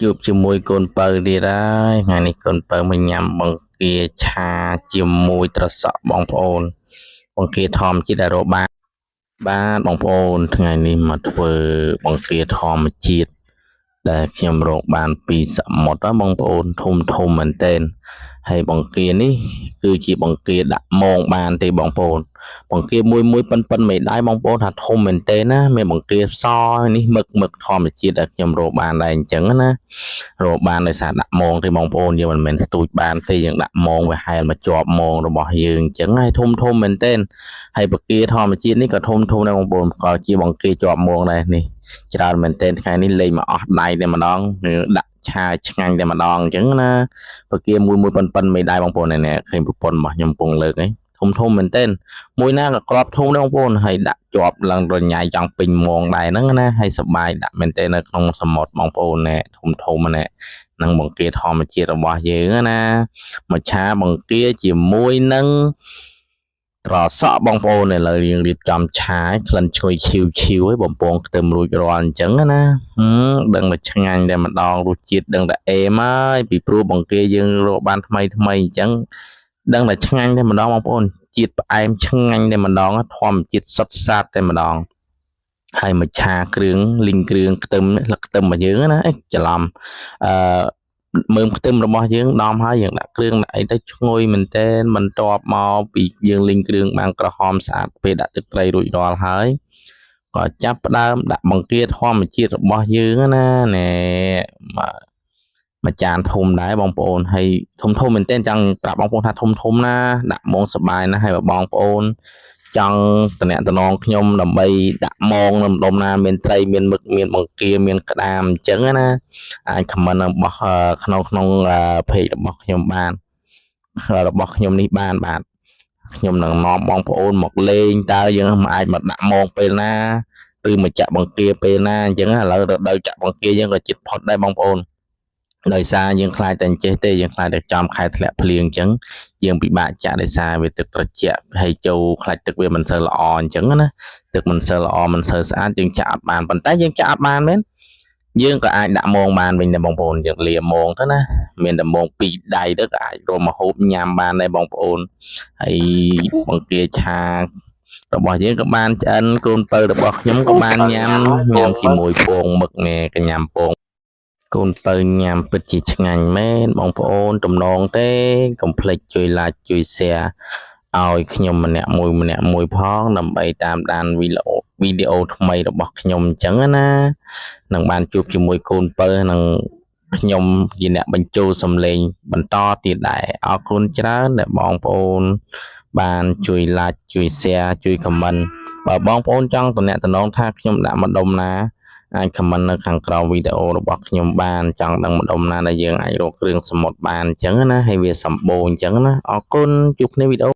ជួបជាមួយកូនពៅទៀតហើយថ្ងៃនេះកូនពៅមកញ៉ាំបង្គាឆាជាមួយត្រសក់បងប្អូនបង្គាធម្មជាតិដែលរកបានបងប្អូនថ្ងៃនេះមកធ្វើបង្គាធម្មជាតិដែលខ្ញុំរកបានពីសមុទ្របងប្អូនធំមែនទែនហើយបង្គានេះគឺជាបង្គាដាក់មងបានទេបងប្អូនបង្គាមួយប៉ិនមេដៃបងប្អូនថាធំមែនទែនណាមានបង្គាសនេះមឹកធម្មជាតិដែលខ្ញុំរកបានដែរអញ្ចឹងណារកបានដោយសារដាក់មងទេបងប្អូនយើងមិនមែនស្ទូចបានទេយើងដាក់មងវាហែលមកជាប់មងរបស់យើងអញ្ចឹងហើយធំមែនទែនហើយបង្គាធម្មជាតិនេះក៏ធំដែរបងប្អូនក៏ជាបង្គាជាប់មងដែរនេះច្រើនមែនទែនថ្ងៃនេះលេងមកអស់ដៃតែម្ដងដាក់ឆាឆ្ងាញ់តែម្ដងអញ្ចឹងណាបង្គាមួយប៉ិនមេដៃបងប្អូននេះឃើញប្រពន្ធរបស់ខ្ញុំពងលើកហ្នឹងធំមែនទែនមួយណាក៏ក្របធំដែរបងប្អូនហើយដាក់ជាប់ឡើងរញ៉ៃចង់ពេញមងដែរហ្នឹងណាហើយសបាយដាក់មែនទែននៅក្នុងសមុទ្របងប្អូននេះធំណានឹងបង្គាធម្មជាតិរបស់យើងណាមកឆាបង្គាជាមួយនឹងត្រសក់បងប្អូនឥឡូវយើងរៀបចំឆាក្លិនឈ្ងុយឈីវឲ្យបំពងខ្ទឹមរួចរាល់អញ្ចឹងណាដឹងតែឆ្ងាញ់តែម្ដងរសជាតិដឹងតែអេមហើយពីព្រោះបង្គាយើងរកបានថ្មីអញ្ចឹងដឹងតែឆ្ងាញ់តែម្ដងបងប្អូនជាតិផ្អែមឆ្ងាញ់តែម្ដងធម្មជាតិសុទ្ធសាធតែម្ដងហើយមកឆាគ្រឿងលីងគ្រឿងខ្ទឹមរបស់យើងណាច្រឡំមើមខ្ទឹមរបស់យើងដំហើយយើងដាក់គ្រឿងដាក់អីទៅឈ្ងុយមែនទែនបន្ទាប់មកពីយើងលីងគ្រឿងបានក្រហមស្អាតពេលដាក់ទឹកត្រីរួចរាល់ហើយក៏ចាប់ផ្ដើមដាក់បង្គាធម្មជាតិរបស់យើងណាណែមួយចានធំដែរបងប្អូនហើយធំមែនទែនចង់ប្រាប់បងប្អូនថាធំណាដាក់ហ្មងសបាយណាស់ហើយបងប្អូនចង់តំណខ្ញុំដើម្បីដាក់មងនៅម្ដុំណាមានត្រីមានមឹកមានបង្គាមានក្តាមអញ្ចឹងណាអាចខមមិនរបស់ក្នុងเพจរបស់ខ្ញុំបានរបស់ខ្ញុំនេះបានបាទខ្ញុំនឹងនាំបងប្អូនមកលេងតើយើងអាចមកដាក់មងពេលណាឬមកចាក់បង្គាពេលណាអញ្ចឹងឥឡូវរដូវចាក់បង្គាយើងក៏ជិតផុតដែរបងប្អូនដោយសារយើងខ្លាចតែអញ្ចេះទេយើងខ្លាចតែចំខែធ្លាក់ភ្លៀងអញ្ចឹងយើងពិបាកចាក់ដោយសារវាទឹកត្រជាក់ហើយចូលខ្លាចទឹកវាមិនសូវល្អអញ្ចឹងណាទឹកមិនសូវល្អមិនសូវស្អាតយើងចាក់អត់បានប៉ុន្តែយើងចាក់អត់បានមែនយើងក៏អាចដាក់មងបានវិញដែរបងប្អូនយើងលាមងទៅណាមានតែមងពីរដៃទៅក៏អាចរមហូបញ៉ាំបានដែរបងប្អូនហើយបង្គាឆារបស់យើងក៏បានឆ្អិនកូនពៅរបស់ខ្ញុំក៏បានញ៉ាំជាមួយពងមឹកនេះក៏ញ៉ាំពងកូនពៅញ៉ាំពិតជាឆ្ងាញ់មែនបងប្អូនទំនងទេកុំភ្លេចជួយ like ជួយ share ឲ្យខ្ញុំម្នាក់មួយផងដើម្បីតាមដានវីដេអូថ្មីរបស់ខ្ញុំអញ្ចឹងណានឹងបានជួបជាមួយកូនពៅនិងខ្ញុំជាអ្នកបញ្ចូលសំឡេងបន្តទៀតដែរអរគុណច្រើនដែលបងប្អូនបានជួយ like ជួយ share ជួយ comment បើបងប្អូនចង់តំណថាខ្ញុំដាក់ម្ដុំណាអាច comment នៅខាងក្រោមវីដេអូរបស់ខ្ញុំបានចង់ដឹងម្ដុំណាដែលយើងអាចរកគ្រឿងសមុទ្របានអញ្ចឹងណាហើយវាសម្បូរអញ្ចឹងណាអរគុណជួបគ្នាវីដេអូ